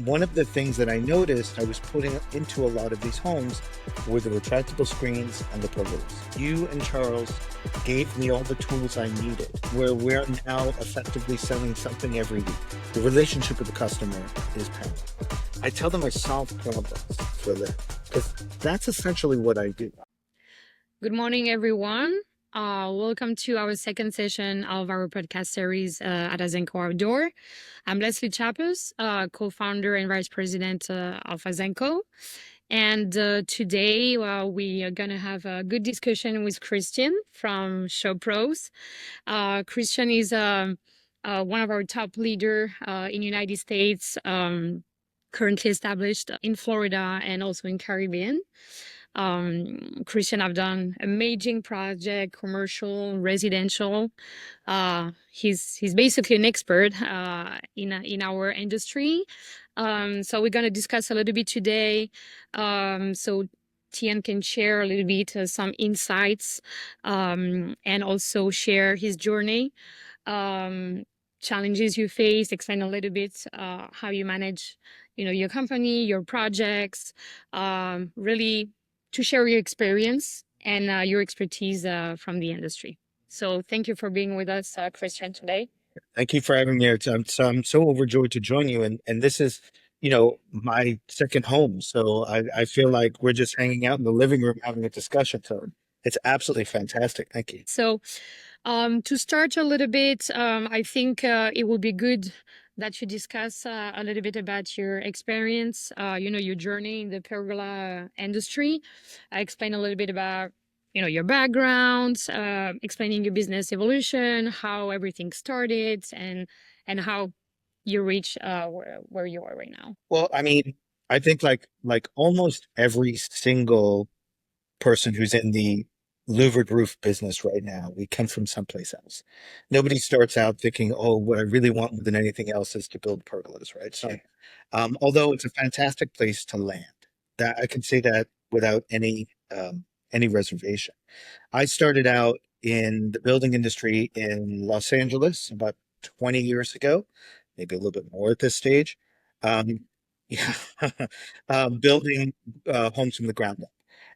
one of the things that I noticed I was putting into a lot of these homes were the retractable screens and the pergolas. You and Charles gave me all the tools I needed, where we're now effectively selling something every week. The relationship with the customer is paramount. I tell them I solve problems for them because that's essentially what I do. Good morning, everyone. Welcome to our second session of our podcast series at Azenco Outdoor. I'm Leslie Chapus, co-founder and vice president of Azenco. And today we are going to have a good discussion with Cristian from Sho Pros. Cristian is one of our top leader in United States, currently established in Florida and also in Caribbean. Cristian have done amazing project, commercial, residential. He's basically an expert in our industry. So we're gonna discuss a little bit today. So Tian can share a little bit some insights and also share his journey, challenges you face, explain a little bit how you manage, your company, your projects, really to share your experience and your expertise from the industry. So thank you for being with us, Cristian, today. Thank you for having me. I'm so overjoyed to join you. And this is, my second home. So I feel like we're just hanging out in the living room having a discussion. So it's absolutely fantastic. Thank you. So to start a little bit, I think it will be good that you discuss a little bit about your experience, your journey in the pergola industry. Explain a little bit about, your background, explaining your business evolution, how everything started, and how you reach where you are right now. Well, I mean, I think like almost every single person who's in the louvered roof business right now, we come from someplace else. Nobody starts out thinking, oh, what I really want more than anything else is to build pergolas, right? So, although it's a fantastic place to land, that I can say that without any reservation. I started out in the building industry in Los Angeles about 20 years ago, maybe a little bit more at this stage. Um, yeah, building homes from the ground up.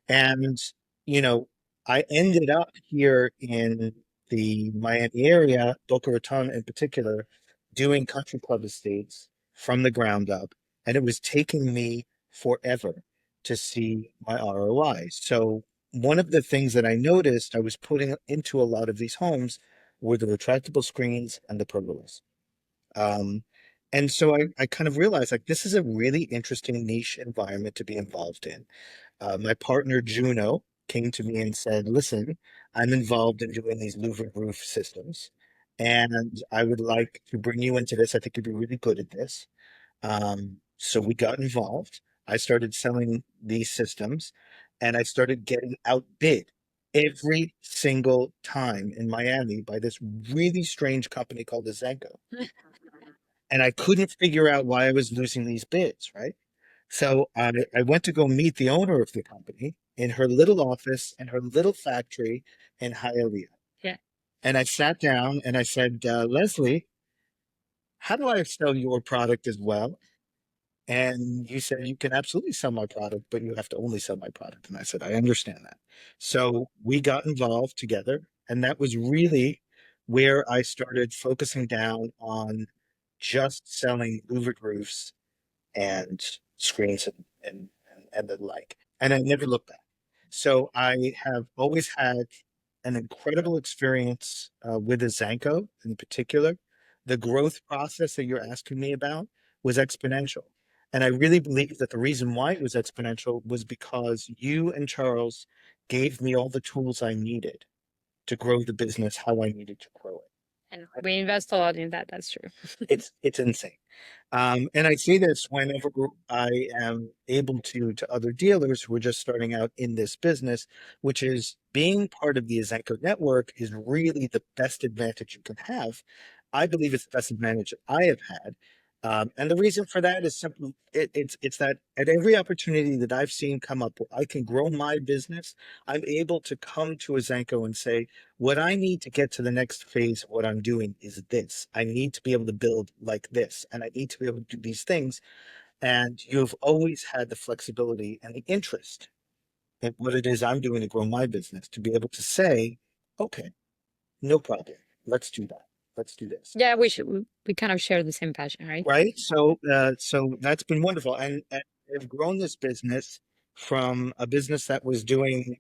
And, you know, I ended up here in the Miami area, Boca Raton in particular, doing country club estates from the ground up. And it was taking me forever to see my ROI. So one of the things that I noticed I was putting into a lot of these homes were the retractable screens and the pergolas. Um, and so I kind of realized like this is a really interesting niche environment to be involved in. My partner Juno came to me and said, "Listen, I'm involved in doing these louvered roof systems, and I would like to bring you into this. I think you'd be really good at this." So we got involved. I started selling these systems, and I started getting outbid every single time in Miami by this really strange company called Azenco. And I couldn't figure out why I was losing these bids, right? So I went to go meet the owner of the company in her little office in her little factory in Hialeah. Yeah. And I sat down and I said, Leslie, how do I sell your product as well? And you said, you can absolutely sell my product, but you have to only sell my product. And I said, I understand that. So we got involved together. And that was really where I started focusing down on just selling louvered roofs and screens and the like. And I never looked back. So I have always had an incredible experience with Azenco in particular. The growth process that you're asking me about was exponential. And I really believe that the reason why it was exponential was because you and Charles gave me all the tools I needed to grow the business how I needed to grow it. And we invest a lot in that. That's true. It's insane. And I see this whenever I am able to other dealers who are just starting out in this business, which is being part of the Azenco network is really the best advantage you can have. I believe it's the best advantage that I have had. And the reason for that is simply it's that at every opportunity that I've seen come up where I can grow my business, I'm able to come to Azenco and say, what I need to get to the next phase of what I'm doing is this. I need to be able to build like this, and I need to be able to do these things. And you've always had the flexibility and the interest in what it is I'm doing to grow my business to be able to say, okay, no problem. Let's do that. Let's do this. Yeah, we kind of share the same passion, right? Right. So that's been wonderful. And I've grown this business from a business that was doing,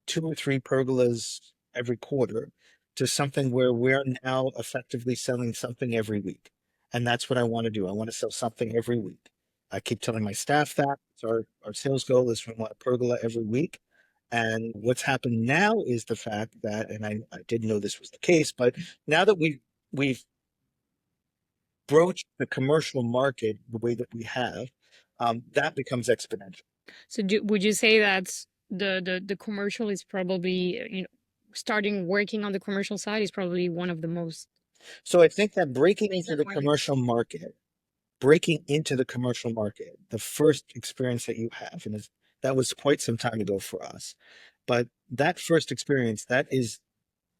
2 or 3 pergolas every quarter to something where we're now effectively selling something every week. And that's what I want to do. I want to sell something every week. I keep telling my staff that. So our sales goal is we want a pergola every week. And what's happened now is the fact that, and I didn't know this was the case, but now that we've broached the commercial market the way that we have, that becomes exponential. So would you say that the commercial is probably, starting working on the commercial side is probably one of the most. So I think that breaking into the commercial market, the first experience that you have, and that was quite some time ago for us, but that first experience, that is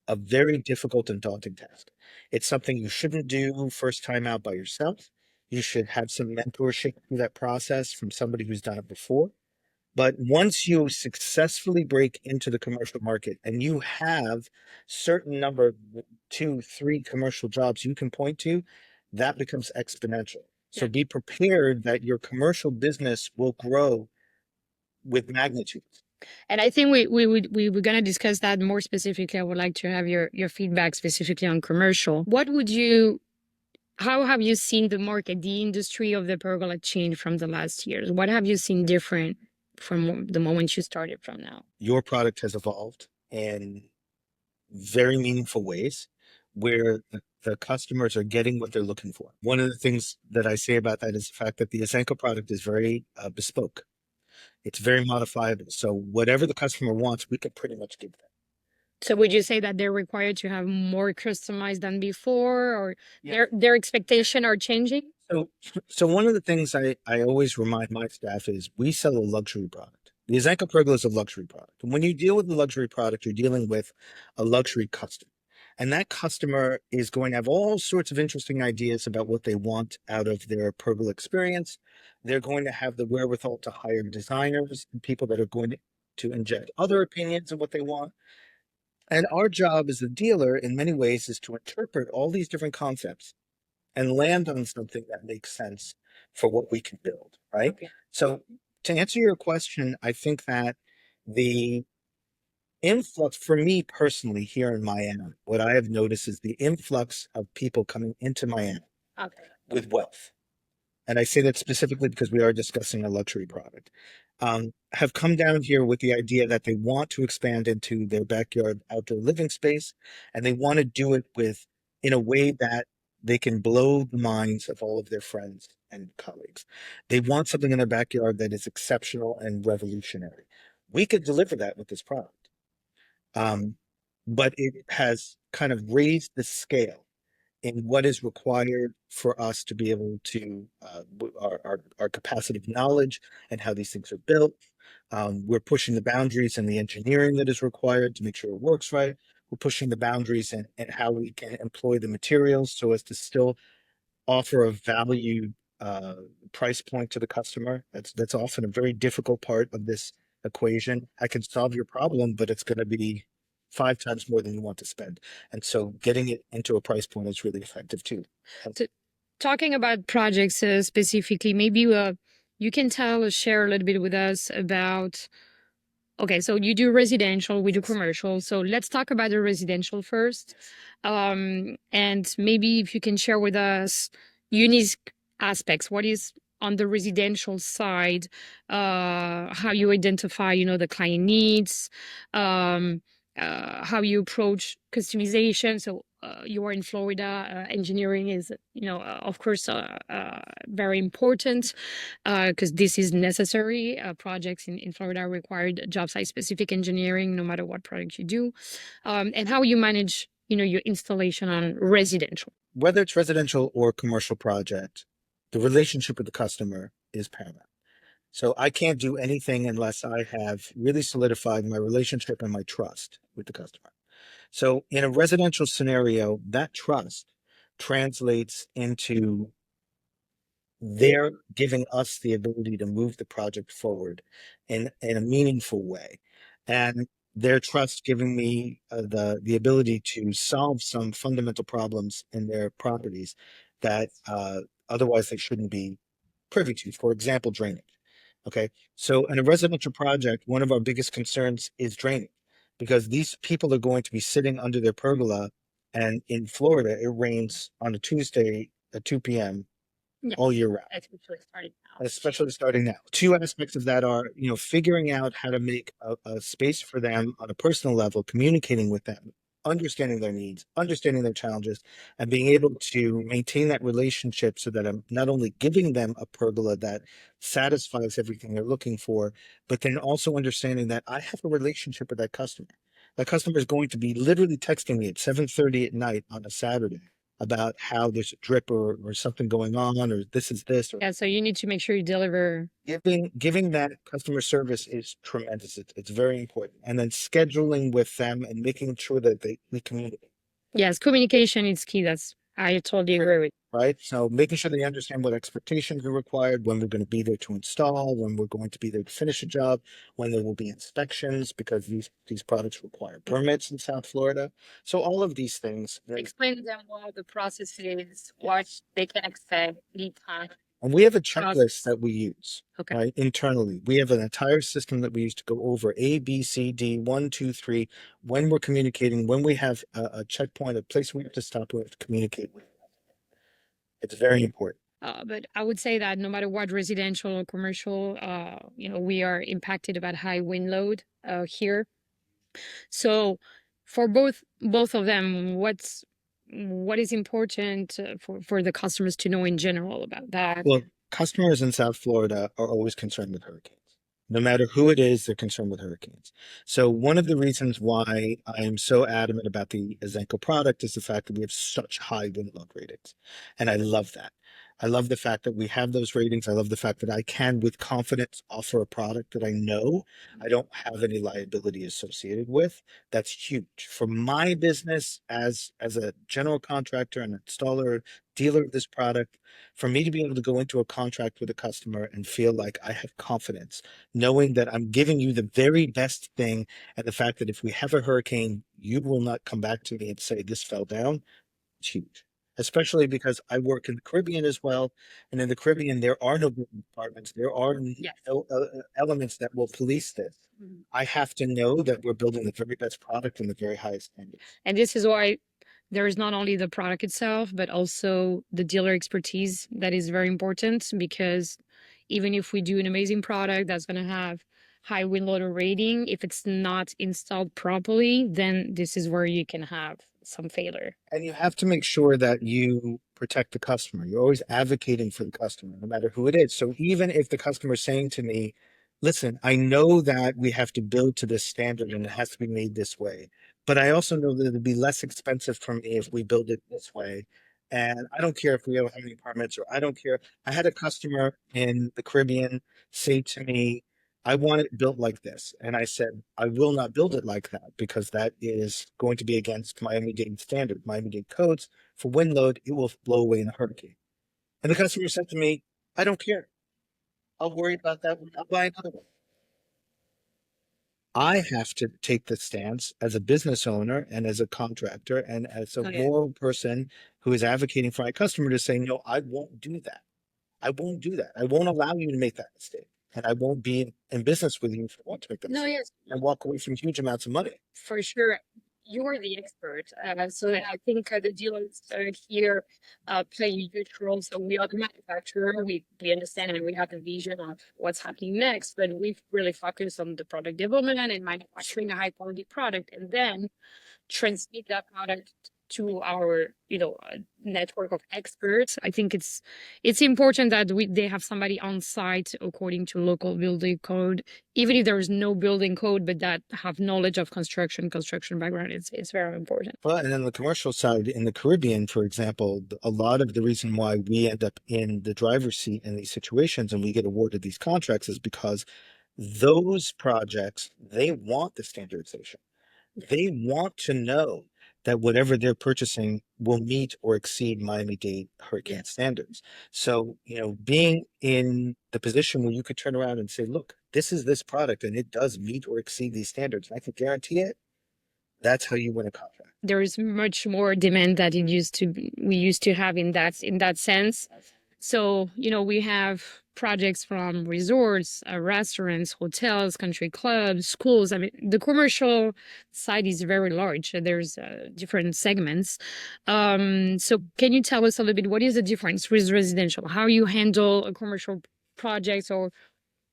a very difficult and daunting task. It's something you shouldn't do first time out by yourself. You should have some mentorship through that process from somebody who's done it before. But once you successfully break into the commercial market and you have certain number, 2, 3 commercial jobs you can point to, that becomes exponential. So be prepared that your commercial business will grow with magnitude. And I think we were gonna discuss that more specifically. I would like to have your feedback specifically on commercial. How have you seen the market, the industry of the pergola change from the last years? What have you seen different from the moment you started from now? Your product has evolved in very meaningful ways where the customers are getting what they're looking for. One of the things that I say about that is the fact that the Azenco product is very bespoke. It's very modifiable. So whatever the customer wants, we can pretty much give them. So would you say that they're required to have more customized than before, or their expectation are changing? So one of the things I always remind my staff is we sell a luxury product. The Azenco pergola is a luxury product. And when you deal with a luxury product, you're dealing with a luxury customer. And that customer is going to have all sorts of interesting ideas about what they want out of their pergola experience. They're going to have the wherewithal to hire designers and people that are going to inject other opinions of what they want. And our job as a dealer, in many ways, is to interpret all these different concepts and land on something that makes sense for what we can build, right? Okay. So to answer your question, I think that the influx for me personally here in Miami, what I have noticed is the influx of people coming into Miami with wealth. And I say that specifically because we are discussing a luxury product, have come down here with the idea that they want to expand into their backyard outdoor living space, and they want to do it in a way that they can blow the minds of all of their friends and colleagues. They want something in their backyard that is exceptional and revolutionary. We could deliver that with this product. But it has kind of raised the scale in what is required for us to be able to our capacity of knowledge and how these things are built. We're pushing the boundaries and the engineering that is required to make sure it works right. We're pushing the boundaries and how we can employ the materials so as to still offer a value price point to the customer. That's often a very difficult part of this equation. I can solve your problem, but it's going to be 5 times more than you want to spend. And so getting it into a price point is really effective too. So, talking about projects specifically, maybe you can share a little bit with us about. Okay, so you do residential, we do commercial. So let's talk about the residential first. And maybe if you can share with us unique aspects, what is on the residential side, how you identify, the client needs, how you approach customization. So you are in Florida, engineering is, of course, very important because this is necessary. Projects in Florida required job site specific engineering, no matter what product you do, and how you manage, your installation on residential. Whether it's residential or commercial project, the relationship with the customer is paramount. So I can't do anything unless I have really solidified my relationship and my trust with the customer. So in a residential scenario, that trust translates into they're giving us the ability to move the project forward in a meaningful way. And their trust giving me the ability to solve some fundamental problems in their properties that otherwise they shouldn't be privy to. For example, drainage. Okay. So in a residential project, one of our biggest concerns is drainage because these people are going to be sitting under their pergola. And in Florida, it rains on a Tuesday at 2 p.m. all year round, especially starting now. Two aspects of that are, figuring out how to make a space for them on a personal level, communicating with them, understanding their needs, understanding their challenges, and being able to maintain that relationship so that I'm not only giving them a pergola that satisfies everything they're looking for, but then also understanding that I have a relationship with that customer. That customer is going to be literally texting me at 7:30 at night on a Saturday about how there's a drip or something going on, or this is this, or Yeah, so you need to make sure you deliver. giving that customer service is tremendous. It's very important. And then scheduling with them and making sure that they communicate. Yes, communication is key. I totally agree with. Right. So making sure they understand what expectations are required, when we're going to be there to install, when we're going to be there to finish a job, when there will be inspections, because these products require permits in South Florida. So all of these things. Explain to them what the process is, what they can expect, lead time. And we have a checklist that we use, Okay. right? Internally, we have an entire system that we use to go over A, B, C, D, 1, 2, 3. When we're communicating, when we have a checkpoint, a place we have to stop, we have to communicate with. It's very important. But I would say that no matter what, residential or commercial, we are impacted about high wind load here. So for both of them, what is important for the customers to know in general about that? Well, customers in South Florida are always concerned with hurricanes. No matter who it is, they're concerned with hurricanes. So one of the reasons why I'm so adamant about the Azenco product is the fact that we have such high wind load ratings. And I love that. I love the fact that we have those ratings. I love the fact that I can, with confidence, offer a product that I know I don't have any liability associated with. That's huge for my business as a general contractor and installer, dealer of this product. For me to be able to go into a contract with a customer and feel like I have confidence, knowing that I'm giving you the very best thing, and the fact that if we have a hurricane, you will not come back to me and say this fell down, it's huge. Especially because I work in the Caribbean as well. And in the Caribbean, there are no building departments. There are elements that will police this. I have to know that we're building the very best product and the very highest standard. And this is why there is not only the product itself, but also the dealer expertise that is very important, because even if we do an amazing product that's going to have high wind load rating, if it's not installed properly, then this is where you can have some failure. And you have to make sure that you protect the customer. You're always advocating for the customer, no matter who it is. So even if the customer is saying to me, listen, I know that we have to build to this standard and it has to be made this way, but I also know that it'd be less expensive for me if we build it this way. And I don't care if we don't have any permits, or I don't care. I had a customer in the Caribbean say to me, I want it built like this. And I said, I will not build it like that, because that is going to be against Miami-Dade standard, Miami-Dade codes. For wind load, it will blow away in a hurricane. And the customer said to me, I don't care. I'll worry about that. I'll buy another one. I have to take the stance as a business owner and as a contractor and as a moral person who is advocating for my customer to say, no, I won't do that. I won't do that. I won't allow you to make that mistake. And I won't be in business with you if you want to make that mistake. Yes. And walk away from huge amounts of money. For sure. You are the expert. So I think the dealers here play a huge role. So we are the manufacturer. We understand and we have the vision of what's happening next, but we've really focused on the product development and manufacturing a high quality product, and then transmit that product to our network of experts. I think it's important that they have somebody on site according to local building code, even if there is no building code, but that have knowledge of construction background. It's very important. Well, and then the commercial side in the Caribbean, for example, a lot of the reason why we end up in the driver's seat in these situations and we get awarded these contracts is because those projects, they want the standardization. They want to know that whatever they're purchasing will meet or exceed Miami-Dade hurricane standards. So, being in the position where you could turn around and say, look, this is this product and it does meet or exceed these standards, and I can guarantee it, that's how you win a contract. There is much more demand that we used to have in that sense. So, we have projects from resorts, restaurants, hotels, country clubs, schools. I mean, the commercial side is very large. There's different segments. So can you tell us a little bit, what is the difference with residential? How you handle a commercial project, or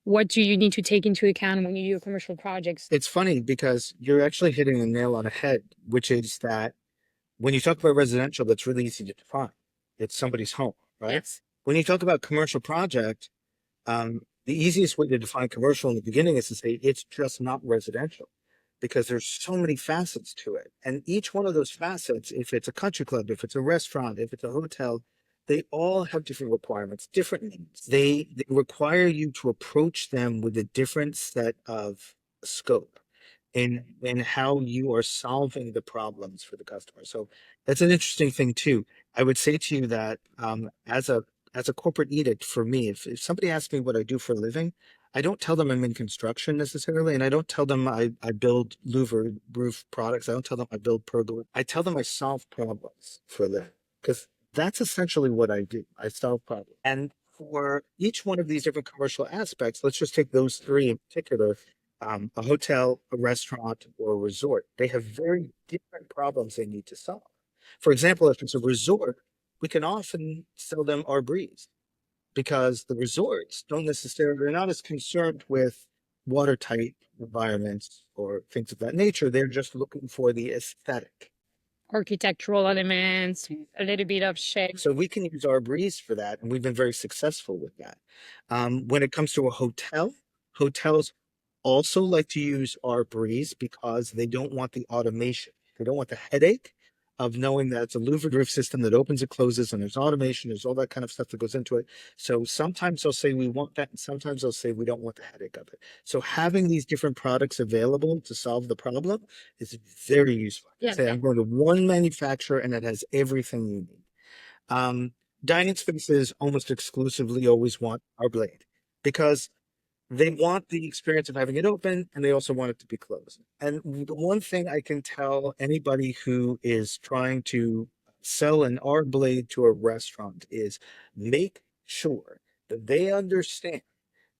what do you need to take into account when you do commercial projects? It's funny because you're actually hitting the nail on the head, which is that when you talk about residential, that's really easy to define. It's somebody's home, right? Yes. When you talk about commercial project, the easiest way to define commercial in the beginning is to say it's just not residential, because there's so many facets to it. And each one of those facets, if it's a country club, if it's a restaurant, if it's a hotel, they all have different requirements, different needs. They require you to approach them with a different set of scope in how you are solving the problems for the customer. So that's an interesting thing too. I would say to you that as a corporate edict for me, if somebody asks me what I do for a living, I don't tell them I'm in construction necessarily, and I don't tell them I build louvered roof products. I don't tell them I build pergola. I tell them I solve problems for a living, because that's essentially what I do. I solve problems. And for each one of these different commercial aspects, let's just take those three in particular, a hotel, a restaurant, or a resort. They have very different problems they need to solve. For example, if it's a resort, we can often sell them our breeze, because the resorts they're not as concerned with watertight environments or things of that nature. They're just looking for the aesthetic. Architectural elements, a little bit of shape. So we can use our breeze for that, and we've been very successful with that. When it comes to a hotel, hotels also like to use our breeze because they don't want the automation. They don't want the headache of knowing that it's a louvered roof system that opens and closes, and there's automation, there's all that kind of stuff that goes into it. So sometimes they'll say we want that, and sometimes they'll say we don't want the headache of it. So having these different products available to solve the problem is very useful. Yeah. Say I'm going to one manufacturer and it has everything you need. Dining spaces almost exclusively always want our blade, because they want the experience of having it open, and they also want it to be closed. And the one thing I can tell anybody who is trying to sell an R blade to a restaurant is make sure that they understand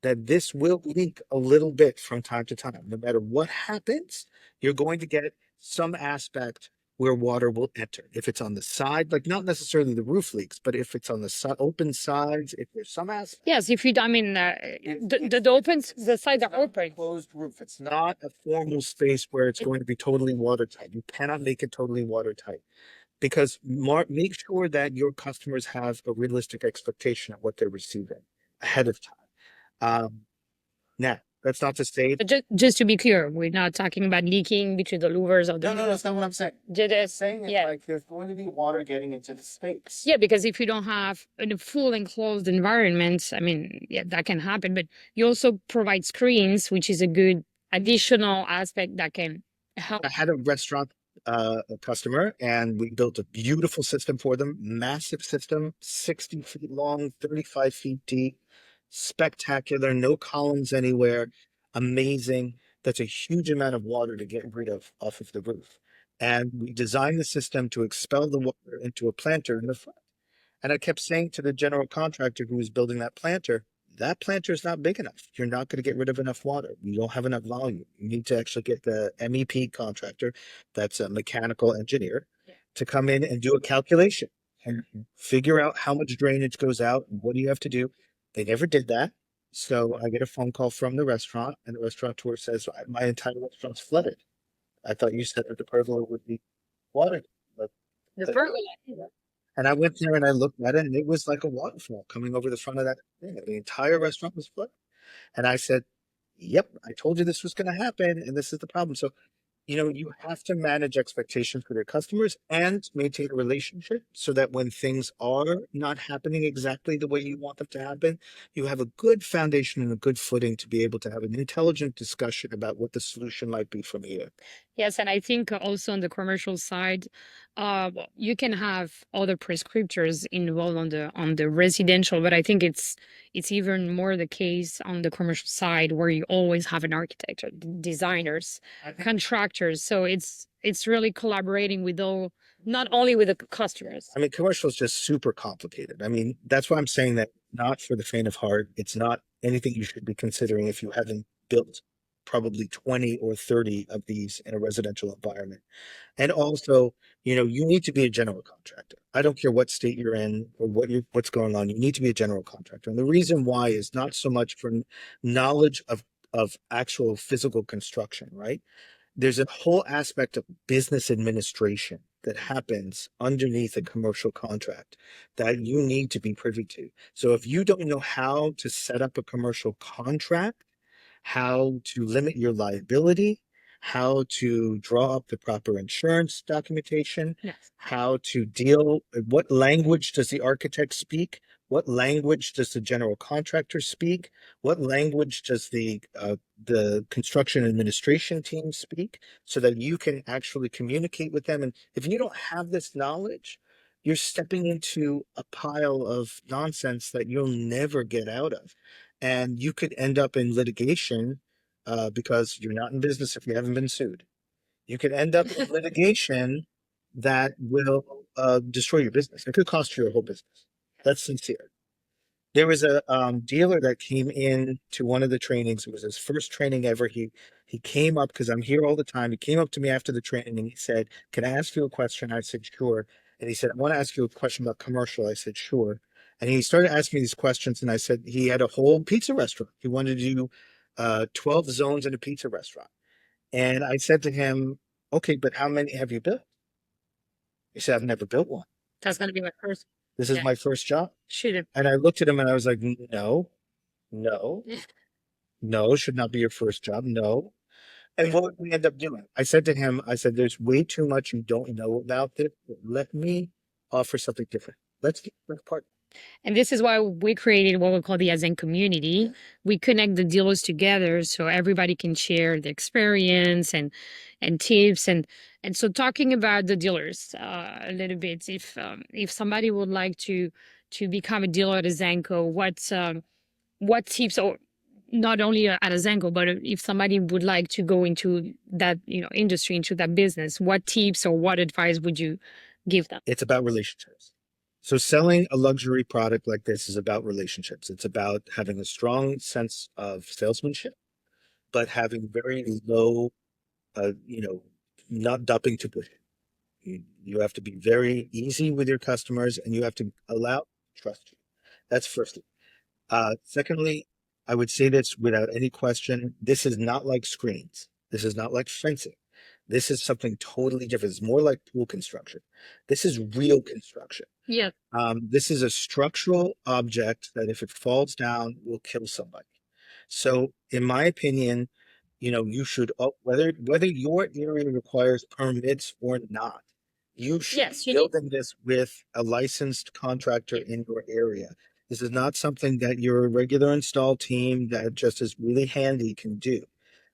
that this will leak a little bit from time to time. No matter what happens, you're going to get some aspect where water will enter. If it's on the side, like not necessarily the roof leaks, but if it's on the open sides, if there's some aspect. Yes, if you, I mean, the sides are open. Closed roof. It's not a formal space where it's going to be totally watertight. You cannot make it totally watertight, because make sure that your customers have a realistic expectation of what they're receiving ahead of time. Now, that's not to say. But just to be clear, we're not talking about leaking between the louvers or the. No, that's not what I'm saying. I'm saying it like there's going to be water getting into the space. Yeah, because if you don't have a full enclosed environment, I mean, yeah, that can happen. But you also provide screens, which is a good additional aspect that can help. I had a restaurant a customer, and we built a beautiful system for them. Massive system, 60 feet long, 35 feet deep. Spectacular, no columns anywhere, amazing. That's a huge amount of water to get rid of off of the roof. And we designed the system to expel the water into a planter in the front. And I kept saying to the general contractor who was building that planter is not big enough. You're not going to get rid of enough water. You don't have enough volume. You need to actually get the MEP contractor, that's a mechanical engineer, to come in and do a calculation and figure out how much drainage goes out and what do you have to do. They never did that. So I get a phone call from the restaurant, and the restaurateur says, my entire restaurant's flooded. I thought you said that the pergola would be watered. The pergola. And I went there and I looked at it, and it was like a waterfall coming over the front of that thing. The entire restaurant was flooded. And I said, yep, I told you this was going to happen, and this is the problem. So, you have to manage expectations for your customers and maintain a relationship so that when things are not happening exactly the way you want them to happen, you have a good foundation and a good footing to be able to have an intelligent discussion about what the solution might be from here. Yes, and I think also on the commercial side, you can have other prescriptors involved on the residential, but I think it's even more the case on the commercial side where you always have an architect, or designers, contractors. So it's really collaborating with all, not only with the customers. I mean, commercial is just super complicated. I mean, that's why I'm saying that not for the faint of heart. It's not anything you should be considering if you haven't built probably 20 or 30 of these in a residential environment. And also, you need to be a general contractor. I don't care what state you're in or what's going on. You need to be a general contractor. And the reason why is not so much for knowledge of actual physical construction, right? There's a whole aspect of business administration that happens underneath a commercial contract that you need to be privy to. So if you don't know how to set up a commercial contract, how to limit your liability, how to draw up the proper insurance documentation, Yes. how to deal, what language does the architect speak? What language does the general contractor speak? What language does the construction administration team speak so that you can actually communicate with them? And if you don't have this knowledge, you're stepping into a pile of nonsense that you'll never get out of. And you could end up in litigation because you're not in business if you haven't been sued. You could end up in litigation that will destroy your business. It could cost you your whole business. That's sincere. There was a dealer that came in to one of the trainings. It was his first training ever. He came up because I'm here all the time. He came up to me after the training and he said, "Can I ask you a question?" I said, "Sure." And he said, "I want to ask you a question about commercial." I said, "Sure." And he started asking me these questions, and I said he had a whole pizza restaurant. He wanted to do 12 zones in a pizza restaurant. And I said to him, "Okay, but how many have you built?" He said, "I've never built one. That's gonna be my first. This is Yeah. my first job." Shoot it. And I looked at him and I was like, "No, no, no, should not be your first job. No." And what would we end up doing? I said to him, I said, "There's way too much you don't know about this. Let me offer something different. Let's part." And this is why we created what we call the Azen community. We connect the dealers together so everybody can share the experience and tips and so talking about the dealers a little bit. If somebody would like to become a dealer at Azenco, what tips, or not only at Azenco, but if somebody would like to go into that industry, into that business, what tips or what advice would you give them? It's about relationships. So selling a luxury product like this is about relationships. It's about having a strong sense of salesmanship, but having very low, not dumping to push. You have to be very easy with your customers and you have to allow trust you. That's firstly. Secondly, I would say this without any question. This is not like screens. This is not like fencing. This is something totally different. It's more like pool construction. This is real construction. Yeah. This is a structural object that if it falls down will kill somebody. So in my opinion, you should, whether your area requires permits or not, you should Yes, be you need. building this with a licensed contractor in your area. This is not something that your regular install team that just is really handy can do.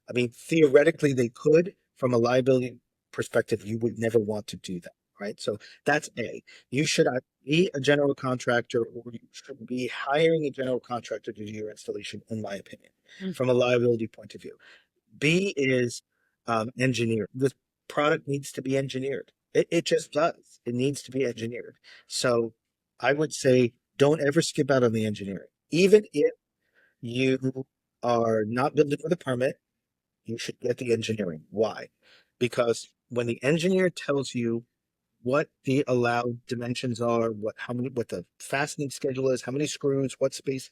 I mean, theoretically, they could. From a liability perspective, you would never want to do that, right? So that's A. You should be a general contractor, or you should be hiring a general contractor to do your installation, in my opinion, from a liability point of view. B is engineer. This product needs to be engineered. It just does. It needs to be engineered. So I would say don't ever skip out on the engineering. Even if you are not building with a permit, you should get the engineering. Why? Because when the engineer tells you what the allowed dimensions are, what the fastening schedule is, how many screws, what space,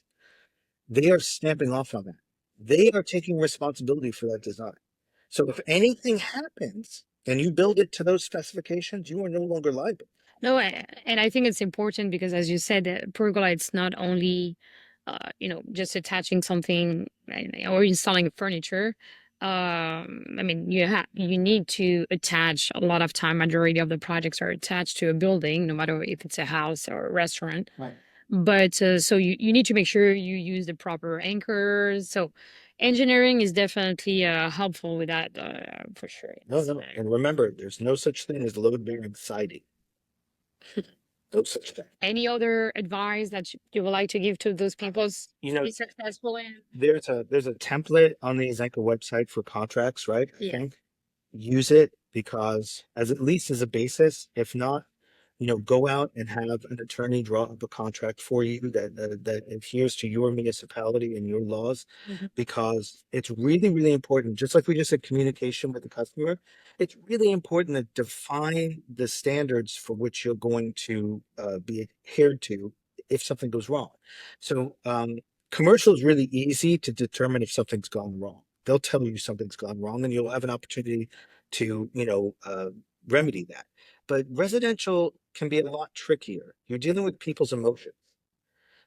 they are stamping off on that. They are taking responsibility for that design. So if anything happens and you build it to those specifications, you are no longer liable. No, and I think it's important because, as you said, pergola, it's not only, just attaching something or installing furniture. I mean, you need to attach a lot of time. Majority of the projects are attached to a building, no matter if it's a house or a restaurant. Right. But so you need to make sure you use the proper anchors. So engineering is definitely helpful with that, for sure. No, no. And remember, there's no such thing as load bearing siding. No such thing. Any other advice that you would like to give to those people to be successful in? There's a template on the Azenco website for contracts, right? I Yeah. think. Use it because as at least as a basis, if not, go out and have an attorney draw up a contract for you that adheres to your municipality and your laws, Mhm. because it's really, really important. Just like we just said, communication with the customer, it's really important to define the standards for which you're going to be adhered to if something goes wrong. So, commercial is really easy to determine if something's gone wrong. They'll tell you something's gone wrong, and you'll have an opportunity to, remedy that. But residential can be a lot trickier. You're dealing with people's emotions.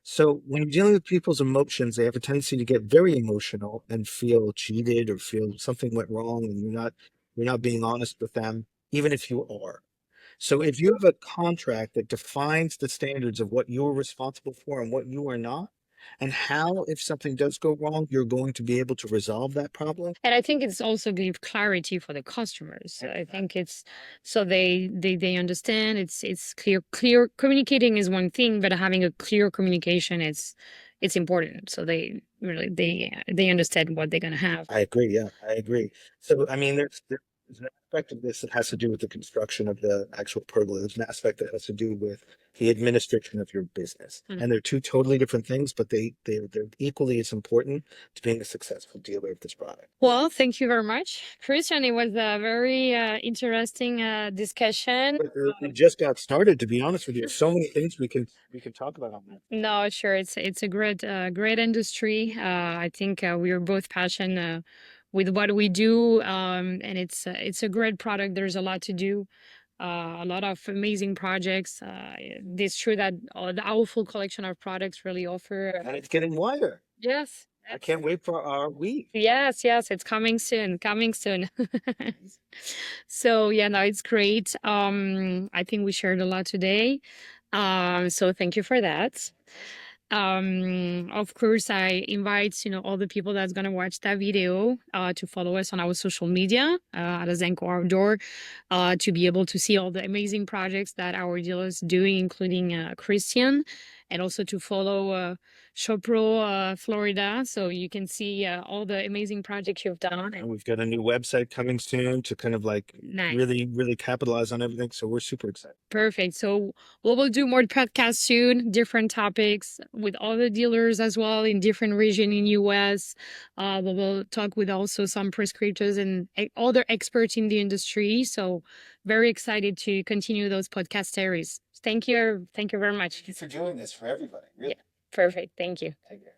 So when you're dealing with people's emotions, they have a tendency to get very emotional and feel cheated or feel something went wrong, and you're not being honest with them, even if you are. So if you have a contract that defines the standards of what you're responsible for and what you are not, and how, if something does go wrong, you're going to be able to resolve that problem. And I think it's also give clarity for the customers. I think it's so they understand. It's clear. Clear communicating is one thing, but having a clear communication it's important. So they understand what they're gonna have. I agree. Yeah, I agree. So, I mean, there's an aspect of this that has to do with the construction of the actual pergola. There's an aspect that has to do with the administration of your business. Mhm. And they're two totally different things, but they're equally as important to being a successful dealer of this product. Well, thank you very much, Christian. It was a very interesting discussion. But we just got started, to be honest with you. There's so many things we can talk about on that. No, sure. It's a great industry. I think we are both passionate with what we do, and it's a great product. There's a lot to do, a lot of amazing projects. It's true that our full collection of products really offer. And it's getting wider. Yes. I can't wait for our week. Yes, yes, it's coming soon. Coming soon. So yeah, no, it's great. I think we shared a lot today. So thank you for that. Of course, I invite all the people that's gonna watch that video to follow us on our social media at Azenco Outdoor to be able to see all the amazing projects that our dealers doing, including Christian, and also to follow Sho Pros Florida, so you can see all the amazing projects you've done. And we've got a new website coming soon to kind of like Nice. really, really capitalize on everything. So we're super excited. Perfect. So we will do more podcasts soon, different topics with other dealers as well in different region in US. We will talk with also some prescriptors and other experts in the industry. So very excited to continue those podcast series. Thank you. Thank you very much. Thank you for doing this for everybody. Really. Yeah, perfect. Thank you. Take care.